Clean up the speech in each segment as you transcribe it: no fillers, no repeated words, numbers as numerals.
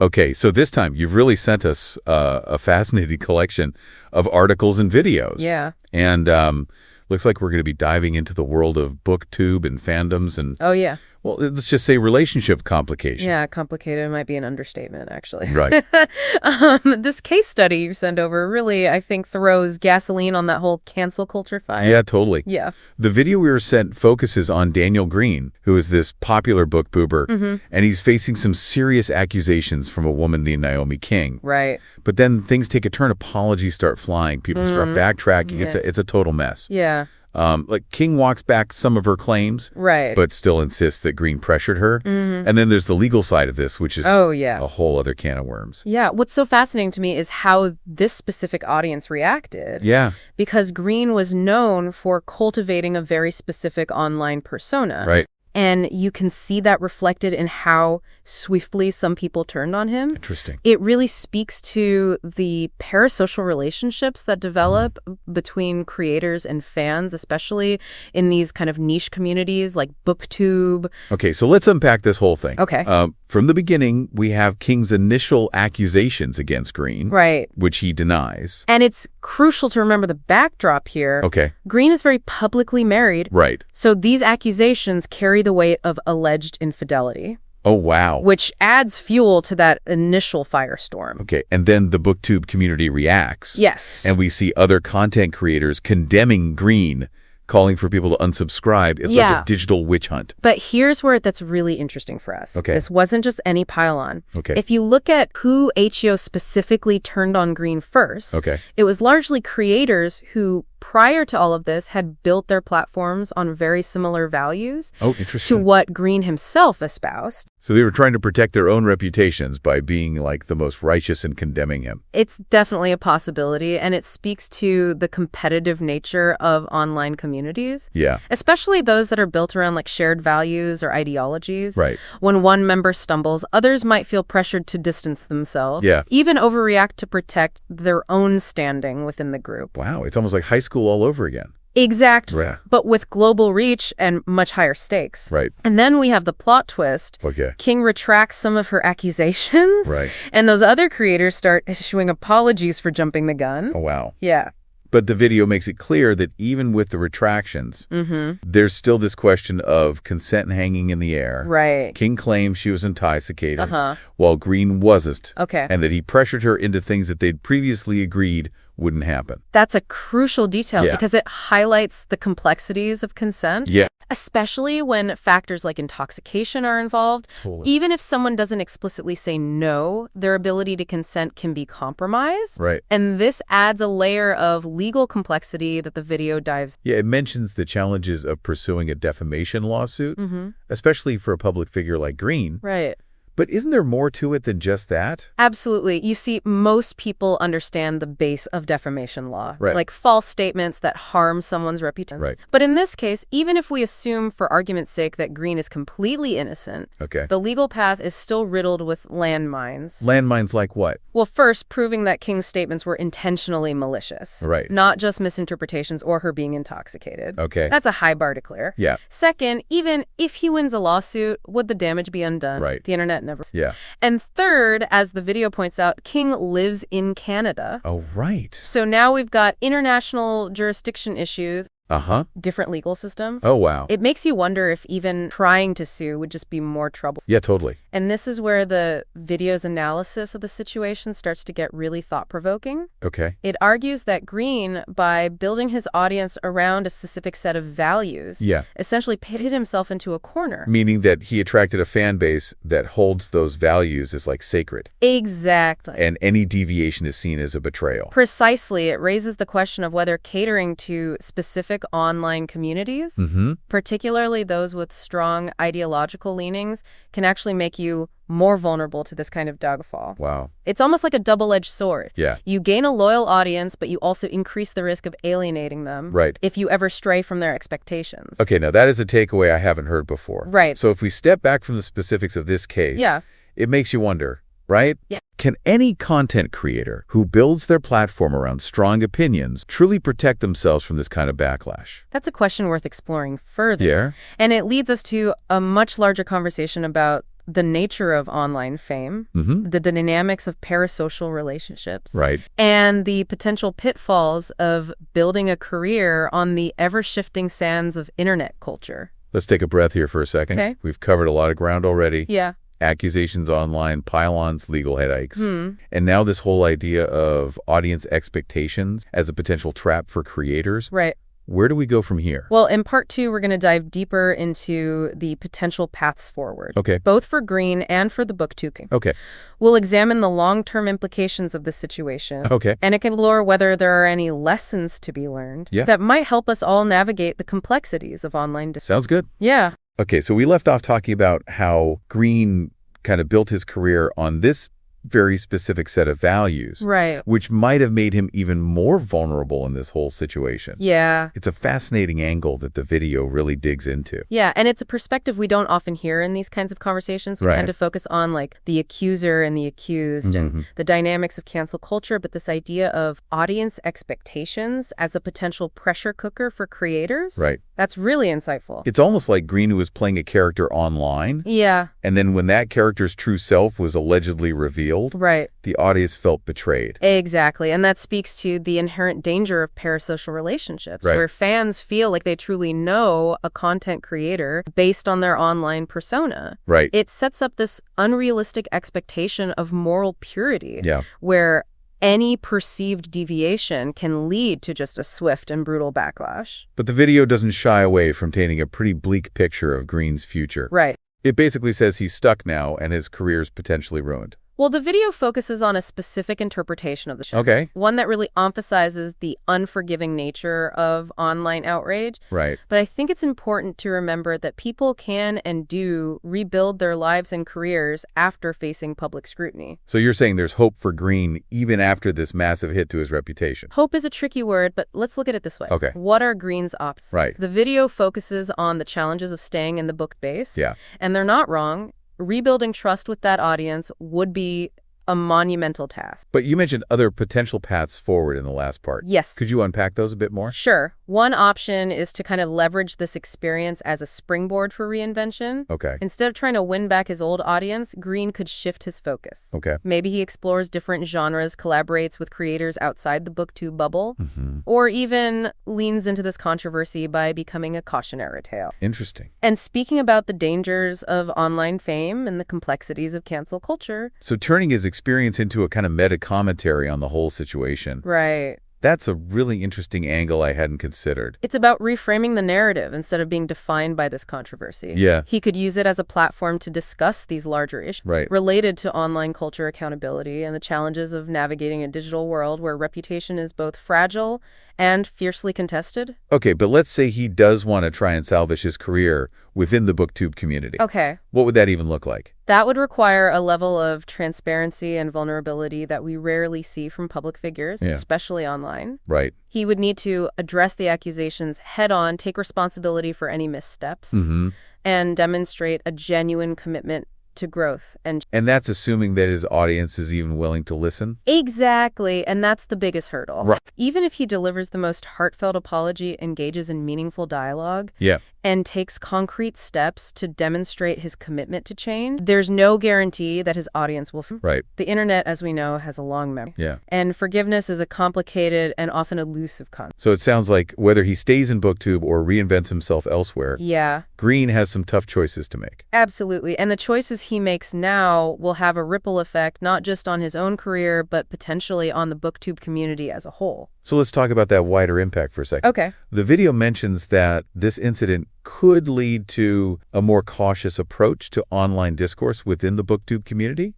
Okay, so this time you've really sent us a fascinating collection of articles and videos. Yeah. And looks like we're going to be diving into the world of booktube and fandoms and, Oh, yeah. well, let's just say relationship complication. Yeah, complicated might be an understatement, actually. Right. This case study you sent over really, I think, throws gasoline on that whole cancel culture fire. Yeah, totally. Yeah. The video we were sent focuses on Daniel Greene, who is this popular book boober, and he's facing some serious accusations from a woman named Naomi King. Right. But then things take a turn. Apologies start flying. People start backtracking. Yeah. It's a total mess. Yeah. Like King walks back some of her claims, Right. but still insists that Greene pressured her. And then there's the legal side of this, which is a whole other can of worms. Yeah. What's so fascinating to me is how this specific audience reacted. Yeah. Because Greene was known for cultivating a very specific online persona. Right. And you can see that reflected in how swiftly some people turned on him. Interesting. It really speaks to the parasocial relationships that develop between creators and fans, especially in these kind of niche communities like BookTube. Okay, so let's unpack this whole thing. Okay. From the beginning, we have King's initial accusations against Greene, Right. which he denies. And it's crucial to remember the backdrop here. Okay. Greene is very publicly married. Right. So these accusations carry the weight of alleged infidelity. Oh, wow. Which adds fuel to that initial firestorm. Okay, and then the BookTube community reacts. Yes. And we see other content creators condemning Greene, calling for people to unsubscribe. It's like a digital witch hunt. But here's where that's really interesting for us. Okay. This wasn't just any pile-on. Okay. If you look at who HEO specifically turned on Greene first, it was largely creators who, prior to all of this, had built their platforms on very similar values to what Greene himself espoused. So they were trying to protect their own reputations by being like the most righteous and condemning him. It's definitely a possibility, and it speaks to the competitive nature of online communities. Yeah. Especially those that are built around like shared values or ideologies. Right. When one member stumbles, others might feel pressured to distance themselves. Yeah. Even overreact to protect their own standing within the group. Wow, it's almost like high school all over again. Exactly. Yeah. But with global reach and much higher stakes. Right. And then we have the plot twist. Okay. King retracts some of her accusations. Right. And those other creators start issuing apologies for jumping the gun. Oh, wow. Yeah. But the video makes it clear that even with the retractions, there's still this question of consent hanging in the air. Right. King claims she was intoxicated, while Greene wasn't. Okay. And that he pressured her into things that they'd previously agreed wouldn't happen. That's a crucial detail because it highlights the complexities of consent. Yeah. Especially when factors like intoxication are involved. Totally. Even if someone doesn't explicitly say no, their ability to consent can be compromised. Right. And this adds a layer of legal complexity that the video dives. Yeah, it mentions the challenges of pursuing a defamation lawsuit, especially for a public figure like Greene. Right. But isn't there more to it than just that? Absolutely. You see, most people understand the base of defamation law, Right. like false statements that harm someone's reputation. Right. But in this case, even if we assume for argument's sake that Greene is completely innocent, the legal path is still riddled with landmines. Landmines like what? Well, first, proving that King's statements were intentionally malicious. Right. Not just misinterpretations or her being intoxicated. Okay. That's a high bar to clear. Yeah. Second, even if he wins a lawsuit, would the damage be undone? Right. The internet never. Yeah. And third, as the video points out, King lives in Canada. Oh, right. So now we've got international jurisdiction issues. Different legal systems. Oh, wow. It makes you wonder if even trying to sue would just be more trouble. Yeah, totally. And this is where the video's analysis of the situation starts to get really thought-provoking. Okay. It argues that Greene, by building his audience around a specific set of values, essentially pitted himself into a corner. Meaning that he attracted a fan base that holds those values as like sacred. Exactly. And any deviation is seen as a betrayal. Precisely. It raises the question of whether catering to specific online communities, particularly those with strong ideological leanings, can actually make you more vulnerable to this kind of dogfall. Wow. It's almost like a double-edged sword. Yeah. You gain a loyal audience, but you also increase the risk of alienating them. Right. If you ever stray from their expectations. Okay, now that is a takeaway I haven't heard before. Right. So if we step back from the specifics of this case, it makes you wonder, right? Yeah. Can any content creator who builds their platform around strong opinions truly protect themselves from this kind of backlash? That's a question worth exploring further. Yeah. And it leads us to a much larger conversation about the nature of online fame, the dynamics of parasocial relationships, and the potential pitfalls of building a career on the ever-shifting sands of internet culture. Let's take a breath here for a second. Okay. We've covered a lot of ground already. Yeah. Accusations online, pile-ons, legal headaches. And now this whole idea of audience expectations as a potential trap for creators. Right. Where do we go from here? Well, in part 2, we're going to dive deeper into the potential paths forward. Okay. Both for Greene and for the BookTube. Okay. We'll examine the long-term implications of this situation. Okay. And explore whether there are any lessons to be learned that might help us all navigate the complexities of online. Sounds good. Yeah. Okay, so we left off talking about how Greene kind of built his career on this very specific set of values. Right. Which might have made him even more vulnerable in this whole situation. Yeah. It's a fascinating angle that the video really digs into. Yeah, and it's a perspective we don't often hear in these kinds of conversations. We tend to focus on like the accuser and the accused and the dynamics of cancel culture, but this idea of audience expectations as a potential pressure cooker for creators. Right. That's really insightful. It's almost like Greene was playing a character online. Yeah. And then when that character's true self was allegedly revealed, the audience felt betrayed. Exactly. And that speaks to the inherent danger of parasocial relationships, where fans feel like they truly know a content creator based on their online persona. Right. It sets up this unrealistic expectation of moral purity, where any perceived deviation can lead to just a swift and brutal backlash. But the video doesn't shy away from painting a pretty bleak picture of Greene's future. Right. It basically says he's stuck now and his career's potentially ruined. Well, the video focuses on a specific interpretation of the show. Okay. One that really emphasizes the unforgiving nature of online outrage. Right. But I think it's important to remember that people can and do rebuild their lives and careers after facing public scrutiny. So you're saying there's hope for Greene even after this massive hit to his reputation? Hope is a tricky word, but let's look at it this way. Okay. What are Greene's options? Right. The video focuses on the challenges of staying in the book base. Yeah. And they're not wrong. Rebuilding trust with that audience would be a monumental task. But you mentioned other potential paths forward in the last part. Yes. Could you unpack those a bit more? Sure. One option is to kind of leverage this experience as a springboard for reinvention. Okay. Instead of trying to win back his old audience, Greene could shift his focus. Okay. Maybe he explores different genres, collaborates with creators outside the BookTube bubble, or even leans into this controversy by becoming a cautionary tale. Interesting. And speaking about the dangers of online fame and the complexities of cancel culture. So turning his experience into a kind of meta commentary on the whole situation. Right. That's a really interesting angle I hadn't considered. It's about reframing the narrative instead of being defined by this controversy. Yeah. He could use it as a platform to discuss these larger issues related to online culture accountability and the challenges of navigating a digital world where reputation is both fragile and fiercely contested. Okay, but let's say he does want to try and salvage his career within the BookTube community. Okay. What would that even look like? That would require a level of transparency and vulnerability that we rarely see from public figures, especially online. Right. He would need to address the accusations head on, take responsibility for any missteps, and demonstrate a genuine commitment to growth. And that's assuming that his audience is even willing to listen? Exactly. And that's the biggest hurdle. Right. Even if he delivers the most heartfelt apology, engages in meaningful dialogue, and takes concrete steps to demonstrate his commitment to change, there's no guarantee that his audience will. Right. The internet, as we know, has a long memory. Yeah. And forgiveness is a complicated and often elusive concept. So it sounds like whether he stays in BookTube or reinvents himself elsewhere, Greene has some tough choices to make. Absolutely. And the choices he makes now will have a ripple effect not just on his own career, but potentially on the BookTube community as a whole. So let's talk about that wider impact for a second. Okay. The video mentions that this incident could lead to a more cautious approach to online discourse within the BookTube community.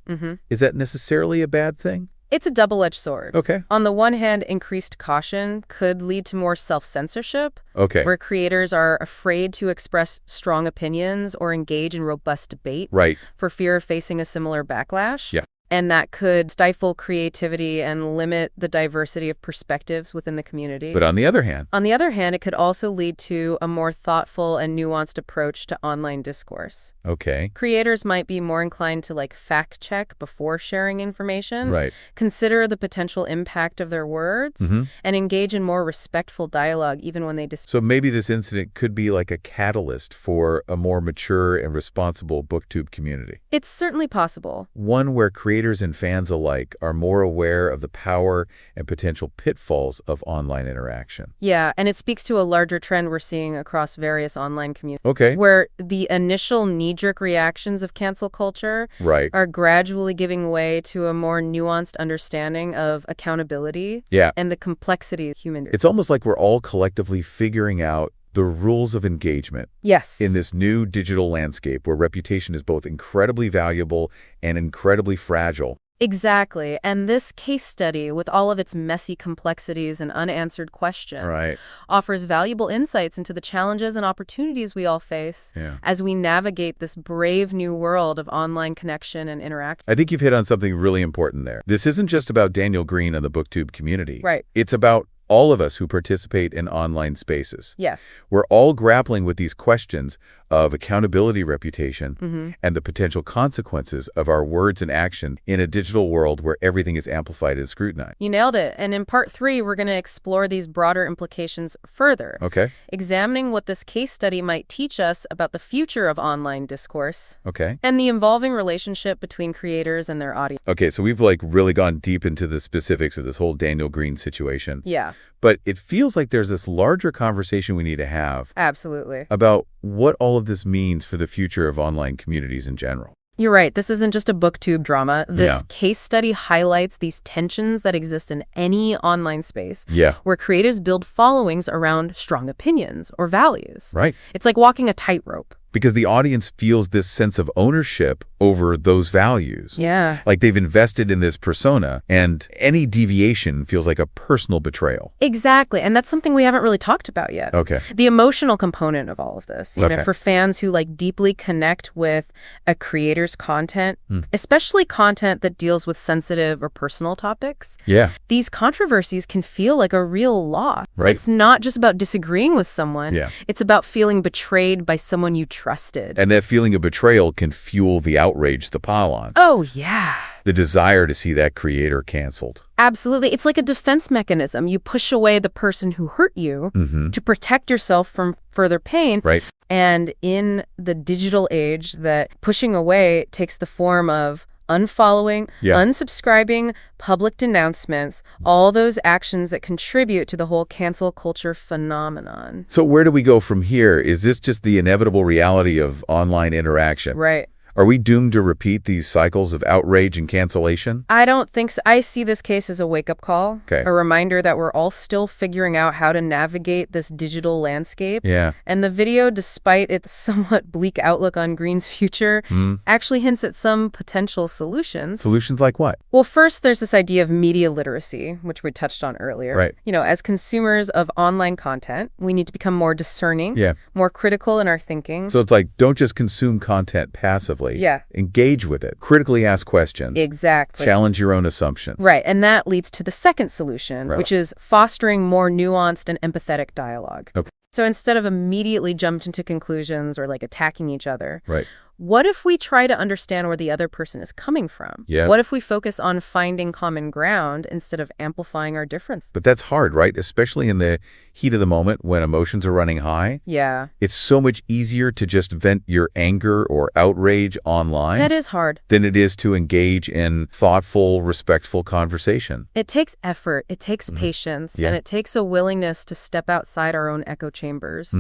Is that necessarily a bad thing? It's a double-edged sword. Okay. On the one hand, increased caution could lead to more self-censorship, where creators are afraid to express strong opinions or engage in robust debate for fear of facing a similar backlash. Yeah. And that could stifle creativity and limit the diversity of perspectives within the community. But on the other hand? On the other hand, it could also lead to a more thoughtful and nuanced approach to online discourse. Okay. Creators might be more inclined to fact check before sharing information. Right. Consider the potential impact of their words and engage in more respectful dialogue even when they disagree. So maybe this incident could be like a catalyst for a more mature and responsible BookTube community. It's certainly possible. One where creators and fans alike are more aware of the power and potential pitfalls of online interaction. Yeah, and it speaks to a larger trend we're seeing across various online communities. Okay. Where the initial knee-jerk reactions of cancel culture are gradually giving way to a more nuanced understanding of accountability and the complexity of human. It's almost like we're all collectively figuring out the rules of engagement. Yes. In this new digital landscape where reputation is both incredibly valuable and incredibly fragile. Exactly. And this case study, with all of its messy complexities and unanswered questions, offers valuable insights into the challenges and opportunities we all face as we navigate this brave new world of online connection and interaction. I think you've hit on something really important there. This isn't just about Daniel Greene and the BookTube community. Right. It's about all of us who participate in online spaces. Yes. We're all grappling with these questions of accountability, reputation, and the potential consequences of our words and action in a digital world where everything is amplified and scrutinized. You nailed it. And in part 3, we're going to explore these broader implications further. Okay. Examining what this case study might teach us about the future of online discourse. Okay. And the evolving relationship between creators and their audience. Okay, so we've really gone deep into the specifics of this whole Daniel Greene situation. Yeah. But it feels like there's this larger conversation we need to have. Absolutely. About what all of this means for the future of online communities in general. You're right. This isn't just a BookTube drama. This case study highlights these tensions that exist in any online space where creators build followings around strong opinions or values. Right. It's like walking a tightrope. Because the audience feels this sense of ownership over those values. Yeah. Like they've invested in this persona, and any deviation feels like a personal betrayal. Exactly. And that's something we haven't really talked about yet. Okay. The emotional component of all of this. You know, for fans who deeply connect with a creator's content, especially content that deals with sensitive or personal topics. Yeah. These controversies can feel like a real loss. Right. It's not just about disagreeing with someone. Yeah. It's about feeling betrayed by someone you trusted. And that feeling of betrayal can fuel the outrage to pile on. Oh, yeah. The desire to see that creator canceled. Absolutely. It's like a defense mechanism. You push away the person who hurt you to protect yourself from further pain. Right. And in the digital age, that pushing away takes the form of unfollowing, unsubscribing, public denouncements, all those actions that contribute to the whole cancel culture phenomenon. So where do we go from here? Is this just the inevitable reality of online interaction? Right. Are we doomed to repeat these cycles of outrage and cancellation? I don't think so. I see this case as a wake-up call, a reminder that we're all still figuring out how to navigate this digital landscape. Yeah. And the video, despite its somewhat bleak outlook on Greene's future, actually hints at some potential solutions. Solutions like what? Well, first, there's this idea of media literacy, which we touched on earlier. Right. You know, as consumers of online content, we need to become more discerning, more critical in our thinking. So it's like, don't just consume content passively. Yeah. Engage with it. Critically ask questions. Exactly. Challenge your own assumptions. Right. And that leads to the second solution, which is fostering more nuanced and empathetic dialogue. Okay. So instead of immediately jumping to conclusions or attacking each other, right. What if we try to understand where the other person is coming from? Yeah. What if we focus on finding common ground instead of amplifying our difference? But that's hard, right? Especially in the heat of the moment when emotions are running high. Yeah. It's so much easier to just vent your anger or outrage online. That is hard. Than it is to engage in thoughtful, respectful conversation. It takes effort, it takes patience, and it takes a willingness to step outside our own echo chambers.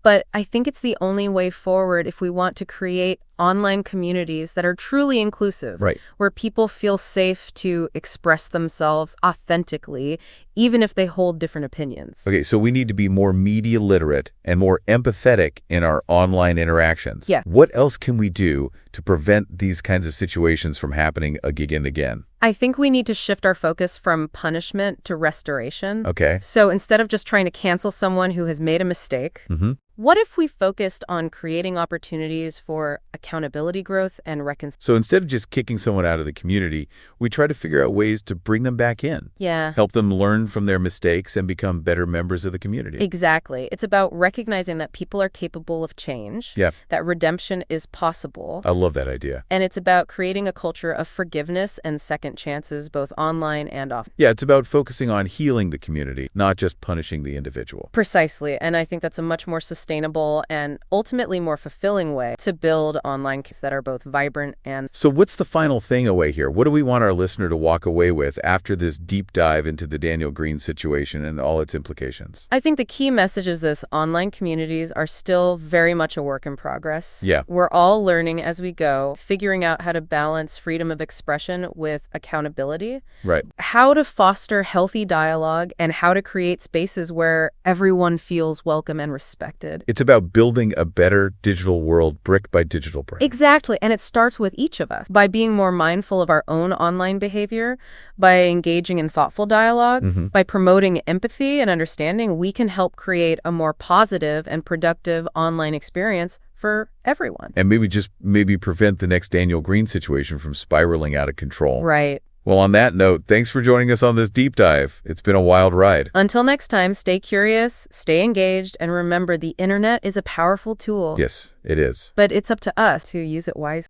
But I think it's the only way forward if we want to create online communities that are truly inclusive, where people feel safe to express themselves authentically, even if they hold different opinions. Okay, so we need to be more media literate and more empathetic in our online interactions. Yeah. What else can we do to prevent these kinds of situations from happening again and again? I think we need to shift our focus from punishment to restoration. Okay. So instead of just trying to cancel someone who has made a mistake, what if we focused on creating opportunities for accountability accountability growth and reconciliation. So instead of just kicking someone out of the community, we try to figure out ways to bring them back in. Yeah. Help them learn from their mistakes and become better members of the community. Exactly. It's about recognizing that people are capable of change, that redemption is possible. I love that idea. And it's about creating a culture of forgiveness and second chances, both online and off. Yeah, it's about focusing on healing the community, not just punishing the individual. Precisely. And I think that's a much more sustainable and ultimately more fulfilling way to build online communities that are both vibrant and... So what's the final thing away here? What do we want our listener to walk away with after this deep dive into the Daniel Greene situation and all its implications? I think the key message is this: online communities are still very much a work in progress. Yeah. We're all learning as we go, figuring out how to balance freedom of expression with accountability. Right. How to foster healthy dialogue and how to create spaces where everyone feels welcome and respected. It's about building a better digital world brick by digital brick. Exactly. And it starts with each of us by being more mindful of our own online behavior, by engaging in thoughtful dialogue, by promoting empathy and understanding. We can help create a more positive and productive online experience for everyone. And maybe prevent the next Daniel Greene situation from spiraling out of control. Right. Well, on that note, thanks for joining us on this deep dive. It's been a wild ride. Until next time, stay curious, stay engaged, and remember, the internet is a powerful tool. Yes, it is. But it's up to us to use it wisely.